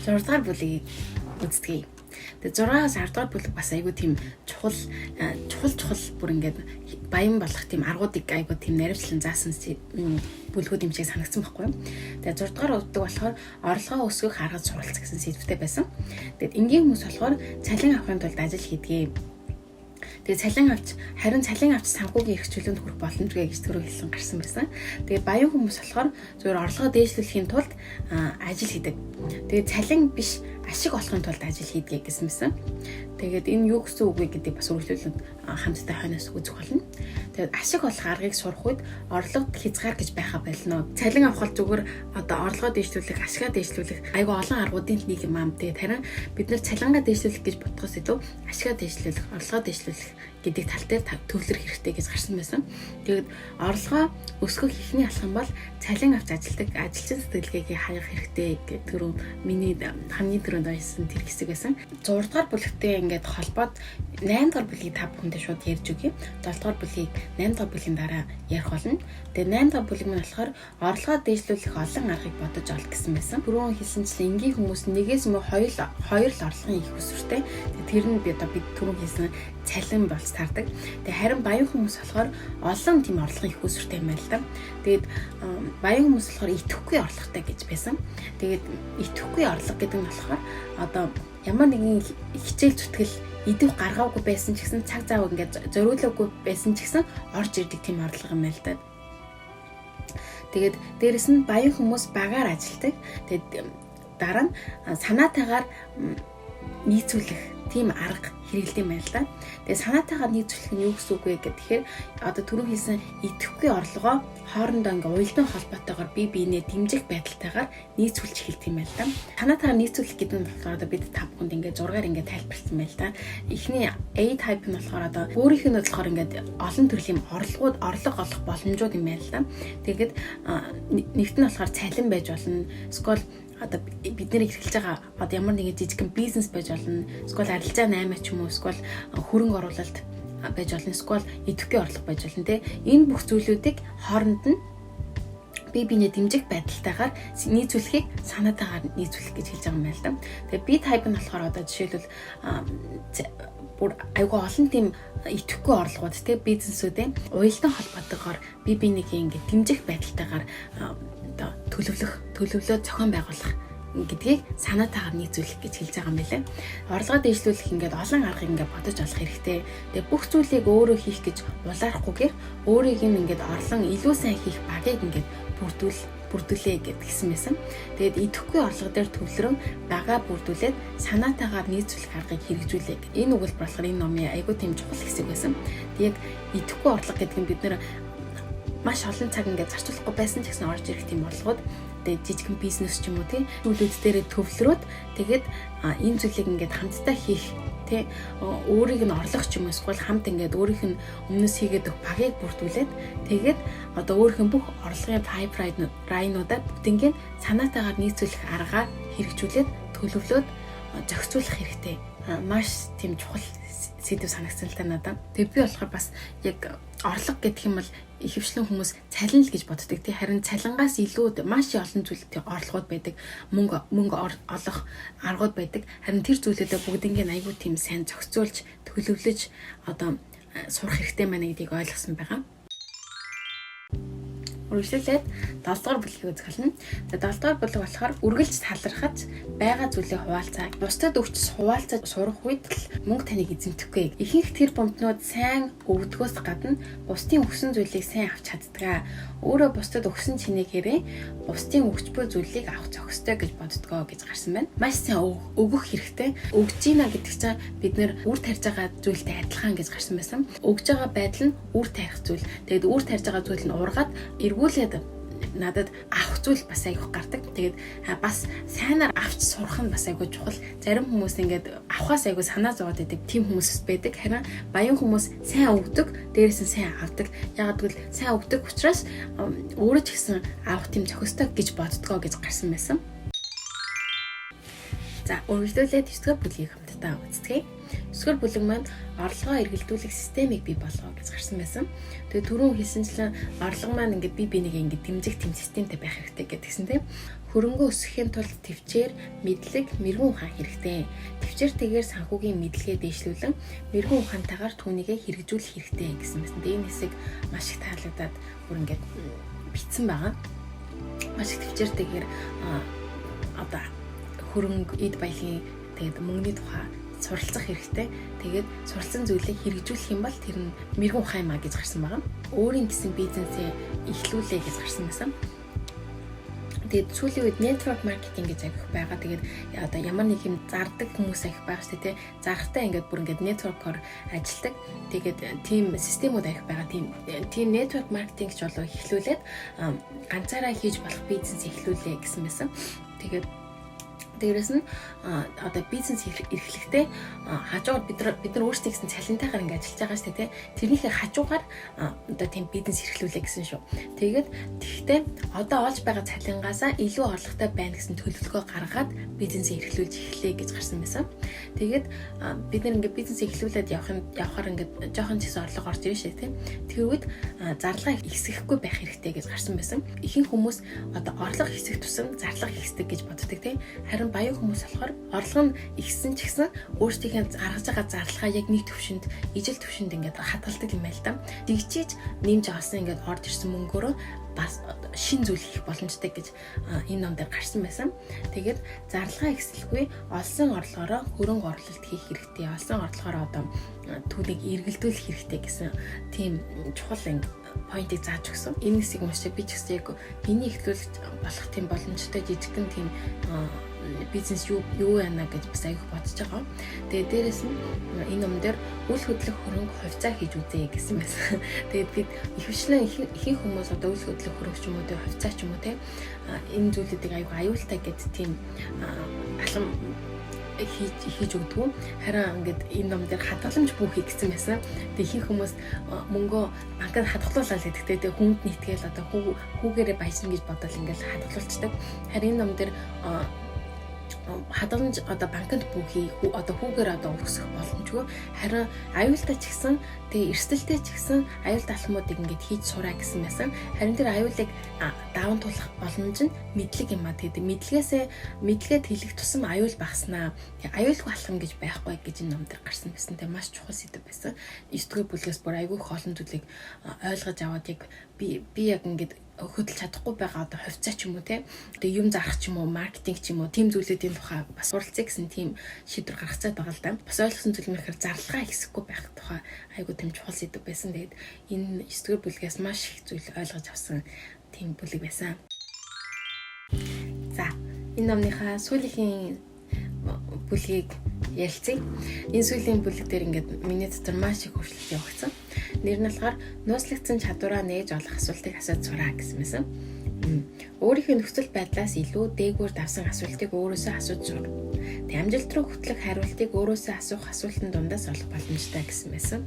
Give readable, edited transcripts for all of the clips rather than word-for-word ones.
6 дугаар бүлгийг үздэе. Тэгээ 6-аас 10 дугаар бүлэг бас айгүй тийм чухал бүр ингээд баян болох тийм аргуудыг айгүй тийм наривчлан заасан бүлгүүд юм шиг санагдсан байхгүй юу. Тэгээ 6 дугаар үгдэг болохоор орлогоо өсгөх арга суралц гэсэн сэдвтэй байсан. Тэгээд энгийн хүмүүс болохоор цалин авахын тулд ажил хийдгээ. Тэгээ цалин авч санхүүгийн эрхчлүүлэнд хүрэх боломжтой гэж түрүү хэлсэн гарсан байсан. Тэгээ баян хүмүүс болохоор зөвхөн орлогоо дээшлүүлэхийн тулд ажил хийдэг. Тэгээ цалин биш ашиг олохын тулд ажил хийдэг гэсэн байсан. Тэгээд энэ юу гэсэн үг вэ гэдэг бас үргэлжлүүлэн хамтдаа хойноос үзэх болно. Тэгээд ашиг олох аргыг сурах үед орлогод хязгаар гэж байхаа болно. Цалин авах зүгээр одоо орлогоо дээшлүүлэх, ашигаа дээшлүүлэх айгүй олон аргуудын нэг юм аам. Тэгээд харин бид нар цалингаа дээшлүүлэх гэж бодохоос илүү ашигаа дээшлүүлэх, орлогоо дээшлүүлэх гэдэг тал дээр төвлөрөх хэрэгтэй гэж гарсан байсан. Тэгээд орлогоо өсгөх ихний алхам бол цалин авч ажилдаг ажилчин сэтгэлгээгээ хаях хэрэгтэй гэдэг миний хамгийн түрүүнд ойсон тэр хэсэг байсан. 6 дугаар бүлэгтээ ингээд холбоод 8 дугаар бүлгийг та бүхэндээ шууд ярьж өгье. 7 дугаар бүлгийг 8 дугаар бүлгийн дараа ярих болно. Тэгээд 8 дугаар бүлэг нь болохоор орлогоо дээшлүүлэх олон аргыг бодож ол гэсэн байсан. Түрүүн хэлсэнчлэн энгийн хүмүүс нэгээс мөн хоёр л орлогын их өсвөртэй. Тэр нь бид түрүүн хэлсэн цалин болж таардаг. Тэгээ харин баян хүмүүс болохоор олон тийм орлогын их өсвөртэй юм байна л да. Тэгээд баян хүмүүс болохоор идэвхгүй орлоготой гэж байсан. Тэгээд идэвхгүй орлого гэдэг нь болохоор одоо ямар нэгэн хичээл зүтгэл идэв гаргаагүй байсан ч гэсэн цаг зав ингээд зориулаагүй байсан ч гэсэн орж ирдэг тийм орлого юм байна л да. Тэгээд дээрэс нь баян хүмүүс багаар ажилдаг. Тэгээд дараа нь санаатайгаар нийцүүлэх тийм арга хэрэгэлдэг юм байна л да. Тэгээ санаатайгаар нийцүүлэх нь юу гэсэн үг вэ гэхээр одоо түрүү хэлсэн идэвхгүй орлогоо хоорондоо ингээ уялдаа холбоотойгоор бие биенээ дэмжих байдалтайгаар нийцүүлж эхэлдэг юм байна л да. Санаатайгаар нийцүүлэх гэдэг нь болохоор одоо бид та бүхэнд ингээ зургаар ингээ тайлбарласан байна л да. Эхний A type нь болохоор одоо өөрийнх нь болохоор ингээ олон төрлийн орлого олох боломжууд юм байна л да. Тэгээд нэгт нь болохоор цалин байж болно. Эсвэл одоо бид нэр эрхэлж байгаа одоо ямар нэгэн жижигхэн бизнес байж болно. Эсвэл арилжаа 8 ч юм уу, эсвэл хөрөнгө оруулалт байж болно, эсвэл идэвхтэй орлого байж болно те. Энэ бүх зүйлүүдийг хооронд нь бие биенээ дэмжих байдалтайгаар нийцүүлэхийг санаатайгаар нийцүүлэх гэж хэлж байгаа юм байна л да. Тэгээ B type нь болохоор одоо жишээлбэл бүр айгүй олон тийм идэвхгүй орлогууд те бизнесүүдээ уялдаа холбоотойгоор бие биенийгээ ингээд дэмжих байдалтайгаар одоо төлөвлөлөө зохион байгуулах гэдгийг санаатайгаар нийцүүлэх гэж хэлж байгаа юм байна. Орлогоо дээшлүүлэх ингээд олон аргыг ингээд бодож олох хэрэгтэй. Тэгээ бүх зүйлийг өөрөө хийх гэж улаарахгүйгээр өөрийг ингээд орлон илүү сайн хийх багийг ингээд бүрдүүлээ гэдгийгсэн байсан. Тэгээд идэвхгүй орлого дээр төвлөрөн бага бүрдүүлээд санаатайгаар нийцүүлэх аргыг хэрэгжүүлээ. Энэ үгэлбэр болохоор энэ номын айгүй тийм чухал хэсэг байсан. Тэгээд идэвхгүй орлого гэдэг нь бид нэр маш олон цаг ингээд зарцуулахгүй байсан ч гэсэн орж ирэх тийм орлогууд тэгээд жижигхэн бизнес ч юм уу тийм зүйлүүд дээрээ төвлөрөөд тэгээд энэ зүйлийг ингээд хамтдаа хийх тий өөрийг нь орлогч юм эсвэл хамт ингээд өөрийнх нь өмнөөс хийгээд өгөх багийг бүрдүүлээд тэгээд одоо өөрийнх нь бүх орлогын pipeline-уудаа бүгднийг санаатайгаар нийцүүлэх аргаар хэрэгжүүлээд төлөвлөөд зохицуулах хэрэгтэй. Маш тийм чухал сэдв санагдсан л та надад. Тэг би болохоор бас яг орлого гэдэг юм бол ихэвчлэн хүмүүс цалин л гэж боддог тий. Харин цалингаас илүү маш олон зүйлтэй орлогууд байдаг. Мөнгө олох аргууд байдаг. Харин тэр зүйлүүдээ бүгднийг аягүй тийм сайн зохицуулж төлөвлөж одоо сурах хэрэгтэй байна гэдгийг ойлгосон байгаа. Үргэлжлүүлээд 7 дугаар бүлгийг үзэх болно. Тэгээд 7 дугаар бүлэг болохоор үргэлж талархаж байгаа зүйлээ хуваалцаа. Бусдад өгч хуваалцаж сурах үед л мөнгө таныг эзэмтэхгүй. Ихэнх тэр бомднууд сайн өвдгөөс гадна бусдын өгсөн зүйлийг сайн авч чаддгаа. Өөрөө бусдад өгсөн чинээгээрээ бусдын өгч буй зүйлийг авах зохистой гэж боддгоо гэж гарсан байна. Маш сайн өгөх хэрэгтэй. Өгж гинэ гэдэг чинь бид нэр үр тарьж байгаа зүйлтэй адилхан гэж гарсан байсан. Өгж байгаа байдал нь үр тарих зүйл. Тэгээд үр тарьж байгаа зүйл нь ургаад эргүүлээд надад авах зүйл бас айгүйх гардаг. Тэгээд бас сайнаар авч сурах нь бас айгүй чухал. Зарим хүмүүс ингээд авахаас айгүй санаа зовоод байдаг. Тим хүмүүс байдаг. Харин баян хүмүүс сайн өгдөг, дээрээс нь сайн авдаг. Ягаад гэвэл сайн өгдөг учраас өөрөө ч гэсэн авах тийм зохистой гэж боддгоо гэж гарсан байсан. За, үргэлжлүүлээд 9 дугаар бүлгийг хамт алдаа үздэг. Эсвэр бүлэг маань орлогоо эргэлдүүлэх системийг бий болгоо гэж гарсан байсан. Тэгээд түрүүн хэлсэнчлэн орлого маань ингээд бие бинийгээ ингээд дэмжих тэм системтэй байх хэрэгтэй гэдгсэн тийм. Хөрөнгө өсгөхийн тулд төвчээр, мэдлэг, мэрэгэн ухаан хэрэгтэй. Төвчээртэйгээр санхүүгийн мэдлэгээ дэвшлүүлэн мэрэгэн ухаантайгаар түүнийгээ хэрэгжүүлэх хэрэгтэй гэсэн мэт. Энэ хэсэг маш их таалагдаад бүр ингээд бичсэн байгаа. Маш их төвчээртэйгээр одоо хөрөнгө, эд баялагын тэгээд мөнгөний тухай суралцах хэрэгтэй. Тэгээд суралцсан зүйлээ хэрэгжүүлэх юм бол тэр нь мэрэгэн ухаан маа гэж гарсан байгаа. Өөрийн гэсэн бизнесээ эхлүүлээ гэж гарсан байсан. Тэгээд сүүлийн үед network marketing гэж агих байгаа. Тэгээд одоо ямар нэг юм зардаг хүмүүс агих байгаа шүү дээ. Зарахтаа ингээд бүр ингээд network-оор ажилладаг. Тэгээд team системүүд агих байгаа. Тийм network marketing ч болов эхлүүлээд ганцаараа хийж болох бизнес эхлүүлээ гэсэн байсан. Тэгээд дээрээс нь одоо бизнес эрхлэхдээ хажуугаар бид нар өөрсдөө гэсэн цалинтайгаар ингээд ажиллаж байгаа шүү дээ. Тэрнийхээ хажуугаар одоо тийм бизнес эрхлүүлээ гэсэн шүү. Тэгэхдээ одоо олж байгаа цалингаасаа илүү орлоготой байна гэсэн төлөвлөгөө гаргаад бизнесээ эрхлүүлж эхлэе гэж гарсан байсан. Тэгээд бид нар ингээд бизнес эхлүүлээд явахаар ингээд жоохон ч гэсэн орлого орж ирж шүү дээ. Тэр үед зарлага ихсэхгүй байх хэрэгтэй гэж гарсан байсан. Ихэнх хүмүүс одоо орлого ихсэх тусам зарлага ихсдэг гэж боддог тийм. Харин баян хүмүүс болохоор орлого нь ихсэн ч гэсэн өөрсдийнхээ гаргаж байгаа зарлагаа яг нэг төвшөнд, ижил төвшөнд ингээд хадгалдаг юм байл та. Дэгчиж нэмж авсан ингээд орж ирсэн мөнгөөрөө бас шин зүйл хийх боломжтой гэж энэ ном дээр гарсан байсан. Тэгээд зарлага ихсэлгүй олсон орлогоороо хөрөнгө оруулалт хийх хэрэгтэй. Олсон орлогоороо одоо түүнийг эргэлдүүлэх хэрэгтэй гэсэн тийм чухал поинтыг зааж өгсөн. Энэ хэсгийг уншиж би ч гэсэн яг миний эхлүүлж болох тийм боломжтой жижигхэн тийм бизнес юу яана гэж бас аяг бодож байгаа. Тэгээд дээрэс нь энэ ном дээр үл хөдлөх хөрөнгө хувьцаа хийж үзье гэсэн байсан. Тэгээд бид ихэвчлэн ихэнх хүмүүс одоо үл хөдлөх хөрөнгө ч юм уу тэ хувьцаа ч юм уу тэ энэ зүйлүүдийг аяг аюултай гэдэг тийм алам хийж өгдөг. Харин ингээд энэ ном дээр хадгаламж бүхий гэсэн байсан. Тэгээ ихэнх хүмүүс мөнгөө банкад хадгалуулаад гэдэгтэй тэгээ хүнд нийтгээл одоо хүүгээрээ баясна гэж бодоод ингээд хадгалуулцдаг. Харин энэ ном дээр хадгаламж одоо банкнд бүхий одоо хүүгээр одоо өргөсөх боломжгүй. Харин аюултай ч гэсэн тэгээ эрсдэлтэй ч гэсэн аюултай алхмуудыг ингээд хийж сураа гэсэн байсан. Харин тэр аюулыг даван туулах боломж нь мэдлэг юм а. Тэгээд мэдлэгээд хэлэх тусам аюул багснаа. Аюулгүй алхам гэж байхгүй гэж энэ ном дээр гарсан байсан. Тэгээ маш чухал сэдв байсан. 9-р бүлгээс бүр аюул олон зүйлийг ойлгож аваад яг би яг ингээд хөдөлж чадахгүй байгаа одоо хувьцаа ч юм уу те тэгээ юм зарах ч юм уу маркетинг ч юм уу тийм зүйлүүдийн тухай бас суралцъя гэсэн тийм шийдвэр гаргацаад байгаа л да. Бас ойлгосон зүйл нь ихэр зарлага ихсэхгүй байх тухай айгуу тийм чухал сэдв байсан. Тэгээд энэ 9-р бүлгээс маш их зүйл ойлгож авсан тийм бүлэг байсан. За энэ номныхаа сүүлийн бүлгийг ярилцъя. Энэ сүүлийн бүлэг дээр ингээд миний дотор маш их өөрчлөлт явагдсан. Нэр нь болохоор нууцлагдсан чадвараа нээж олох асуултыг асууж сураа гэсэн мэсэн. Өөрийнхөө нөхцөл байдлаас илүү дээгүүр давсан асуултыг өөрөөсөө асууж сур. Тэг амжилт руу хөтлөх хариултыг өөрөөсөө асуух асуултын дундаас олох боломжтой гэсэн мэсэн.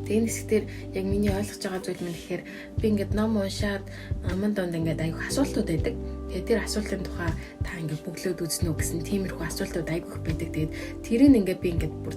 Тэгээ энэ хэсгээр яг миний ойлгож байгаа зүйл нь гэхээр би ингээд ном уншаад аман донд ингээд аюух асуултууд байдаг. Тэгээ тэр асуултын тухай та ингээд бүглөөд үзнэ үү гэсэн тиймэрхүү асуултууд аюух байдаг. Тэгээд тэрийг ингээд би ингээд бүр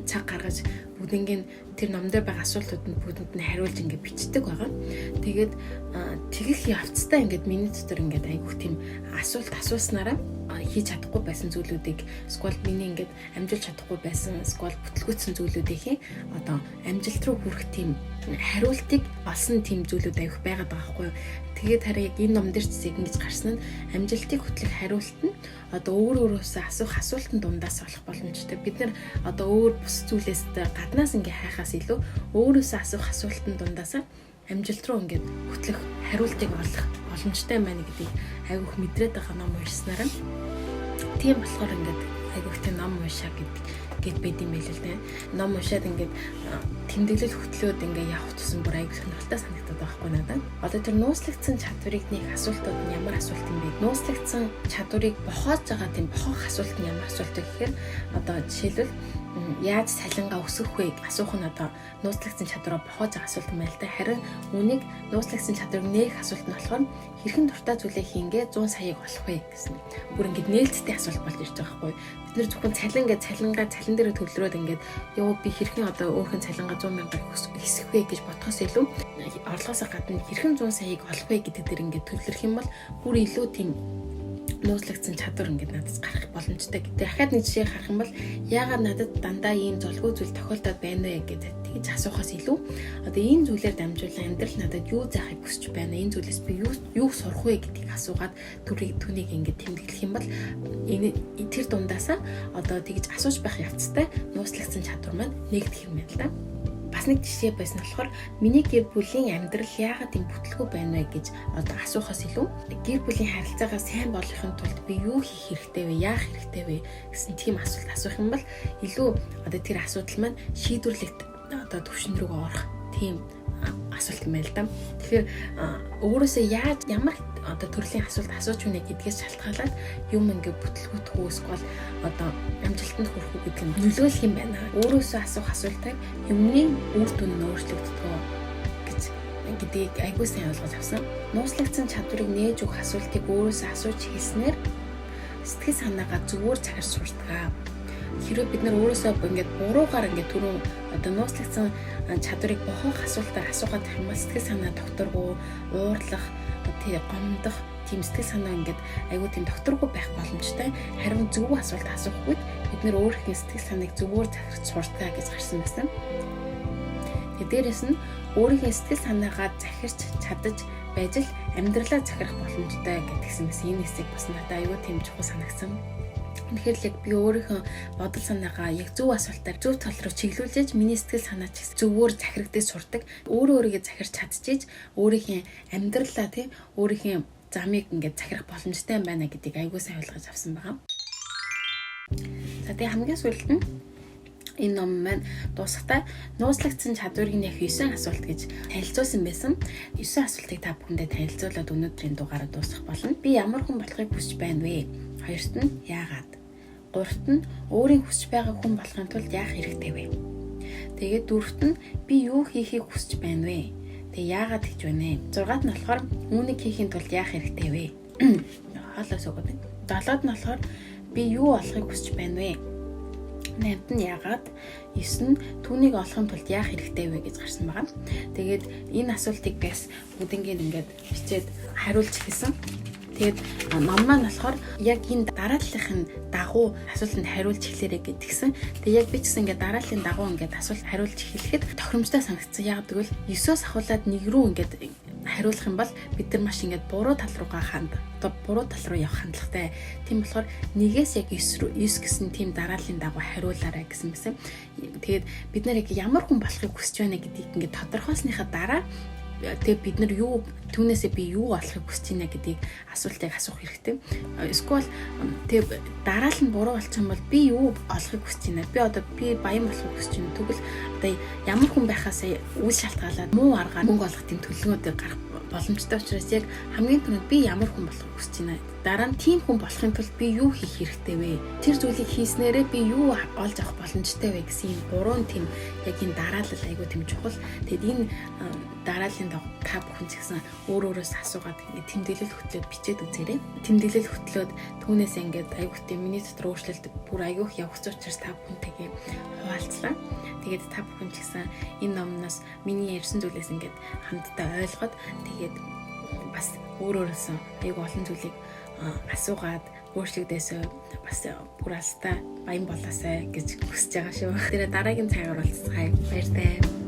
цаг гаргаж бүгднийг тэр ном дээр байгаа асуултуудад бүгдэнд нь хариулж ингээд бичдэг байгаа. Тэгээд тэгэх явцдаа ингээд миний дотор ингээд аюух тийм асуулт асууснараа хийж чадахгүй байсан зүйлүүдийг сквал миний ингээд амжилт чадахгүй байсан сквал бүтлгүүцсэн зүйлүүдийн одоо амжилт руу хүрэх тийм хариултыг олсон тийм зүйлүүд аюух байгаад байгаа байхгүй юу. Тэгээд хараа яг энэ ном дээр ч ингэж гарсан нь амжилтыг хөтлөх хариулт нь одоо өөрөөсөө асуух асуултын дундаас олох боломжтой. Бид нар одоо өөр бус зүйлээс гаднаас ингээ хайхаас илүү өөрөөсөө асуух асуултын дундаас амжилт руу ингээд хөтлөх хариултыг олох боломжтой байна гэдгийг айгүйх мэдрээд байгаа ном уншсанаар тийм болохоор ингээд айгүйх тийм ном уншаа гэдэг гэд байд юм байл л да. Ном уншаад ингээд тэмдэглэл хөтлөөд ингээд явах тусам бүр аяг сонирхолтой санагдаад байхгүй надад. Одоо тэр нууцлагдсан чадварыг нэг асуултууд нь ямар асуулт юм бэ? Нууцлагдсан чадварыг бохоож байгаа тийм бохох асуулт нь ямар асуулт вэ гэхээр одоо жишээлбэл яаж цалингаа өсгөх вэ асуух нь одоо нууцлагдсан чадвараа бохоож байгаа асуулт юм байл та. Харин үнийг нууцлагдсан чадварыг нээх асуулт нь болохоор хэрхэн дуртай зүйлээ хийнгээ 100 саяыг олох вэ гэсэн. Бүр ингээд нээлттэй асуулт болж ирж байгаа байхгүй. Бид нэр зөвхөн цалин дээр төвлөрөөд ингээд ёо би хэрхэн одоо өөрхөн цалингаа 100 мянгаар хэсэх вэ гэж бодхоос илүү орлогоос гадна хэрхэн 100 саяыг олох вэ гэдэг дээр ингээд төвлөрөх юм бол бүр илүү тийм нууцлагдсан чадвар ингээд надад гарах боломжтой. Дахиад нэг жишээ харах юм бол яагаад надад дандаа ийм золгүй зүйл тохиолдоод байна вэ гэдэг тэгж асуухаас илүү одоо энэ зүйлээр дамжуулан амьдрал надад юу заахыг хүсэж байна, энэ зүйлээс би юу сурах вэ гэдгийг асуугаад түүнийг ингээд тэмдэглэх юм бол энэ тэр дундаасаа одоо тэгж асууж байх явцтай нууцлагдсан чадвар маань нэгдэх юм байна л да. Бас нэг жишээ байсан болохоор миний гэр бүлийн амьдрал яагаад тийм бүтлгүй байна вэ гэж одоо асуухаас илүү гэр бүлийн харилцаагаа сайн болгохын тулд би юу хийх хэрэгтэй вэ, яах хэрэгтэй вэ гэсэн тийм асуулт асуух юм бол илүү одоо тэр асуудал маань шийдвэрлэгт одоо төвшин рүүгээ орох тийм асуулт юм байл да. Тэгэхээр өөрөөсөө ямар одоо төрлийн асуулт асууж үнэ гэдгээс шалтгаалаад юм ингээ бүтлгүүтгүү эсвэл одоо амжилтанд хүрэх үү гэдэг нь нөлөөлөх юм байна. Өөрөөсөө асуух асуултыг юмны үр дүн нь өөрчлөгддгөө гэдгийг айгүй сайн ойлгож авсан. Нууцлагдсан чадварыг нээж өгөх асуултыг өөрөөсөө асууж хэлснээр сэтгэл санаагаа зүгээр захирч сурдаг. Хэрвээ бид нар өөрөөсөө ингээд буруугаар ингээд түрүү одоо нууцлагдсан чадварыг бохох асуултаар асуугаад байх юм бол сэтгэл санаа докторгүй, уурлах, тий гомдох тийм сэтгэл санаа ингээд айгүй тийм докторгүй байх боломжтой. Харин зөв асуулт асуухгүйд бид нар өөрийнхөө сэтгэл санааг зөвөр захирч суртаа гэж гарсан байсан. Дээрээс нь өөрийнхөө сэтгэл санаагаа захирч чадаж байж л амьдралаа захирах боломжтой гэдгсэн мэс энэ хэсэг бас надад айгүй тийм чухал санагдсан. Тэгэхээр л би өөрийнхөө бодол санаагаа яг зөв асуултаар зөв тал руу чиглүүлж миний сэтгэл санаа ч зөвөр захирагдаж сурдаг. Өөрийгөө захирч чадчихж өөрийнхөө амьдралаа тий өөрийнхөө замыг ингээд захирах боломжтой юм байна гэдгийг айгүй сайн ойлгож авсан байгаа. За тэгээ хамгийн сүүлд нь энэ ном маань дуусахтаа нууцлагдсан чадварыг нэх 9 асуулт гэж танилцуулсан байсан. 9 асуултыг та бүхэндээ танилцуулаад өнөөдрийн дугаараа дуусгах болно. Би ямар хүн болохыг хүсэж байна вэ? Хоёрт нь яагаад? Гуравт нь өөрийн хүсэж байгаа хүн болохын тулд яах хэрэгтэй вэ? Тэгээд дөрөвт нь би юу хийхийг хүсэж байна вэ? Тэгээ яагаад гэж байна вэ? Зургаад нь болохоор үүнийг хийхин тулд яах хэрэгтэй вэ? Хоолоос өгöd. Долоод нь болохоор би юу олохыг хүсэж байна вэ? 8-т нь яагаад, 9 нь түүнийг олохын тулд яах хэрэгтэй вэ гэж гарсан байгаа. Тэгээд энэ асуултыг бас бүгднийг ингээд бичээд хариулж хэлсэн. Тэгээд ном маань болохоор яг энэ дарааллын дагуу асуултанд хариулж хэлээрэй гэдгсэн. Тэгээд яг би ч гэсэн ингээд дарааллын дагуу ингээд асуулт хариулж хэлэхэд тохиромжтой санагдсан. Яг тэгвэл 9-оос ахуулаад 1 рүү ингээд хариулах юм бол бид нар маш ингээд буруу тал руугаа буруу тал руу явах хандлагатай. Тийм болохоор 1-ээс яг 9 гэсэн тийм дарааллын дагуу хариулаарай гэсэн мэсэн. Тэгээд бид нар яг ямар хүн болохыг хүсэж байна гэдгийг ингээд тодорхойлсныхаа дараа тэгээд бид нар түүнээсээ би юу олохыг хүсэж байна гэдгийг асуултыг асуух хэрэгтэй. Эсвэл тэгээд дараал нь буруу болчих юм бол би юу олохыг хүсэж байна? Би баян болохыг хүсэж байна. Тэгвэл одоо ямар хүн байхаас үйл шалтгаалаад муу аргаар мөнгө олох тийм төлөвлөгөөд гарах боломжтой учраас яг хамгийн түрүүнд би ямар хүн болохыг хүсэж байна? Дараа нь тийм хүн болохын тулд би юу хийх хэрэгтэй вэ? Тэр зүйлийг хийснээрээ би юу олж авах боломжтой вэ гэсэн юм гурван тийм яг энэ дараалал айгуу тийм чухал. Тэгэд энэ дарааллын дагуу та бүхэн ч гэсэн өөрөөс асуугаад ингээд тэмдэглэл хөтлөөд бичээд үзээрэй. Тэмдэглэл хөтлөөд түүнээс ингээд айгуу тийм миний дотор өөрчлөлт бүр айгуух явах учраас та бүхэнтэйгээ хуваалцлаа. Тэгээд та бүхэн ч гэсэн энэ номноос миний ярьсан зүйлээс ингээд хамтдаа ойлгоод тэгээд бас өөрөөсөө айгуу олон зүйлийг асуугаад өөрчлөгдөөсөө бас бүр алстаа баян болоосай гэж хүсэж байгаа шүү. Тэр дараагийн цагаар уулзцгаая. Баяртай.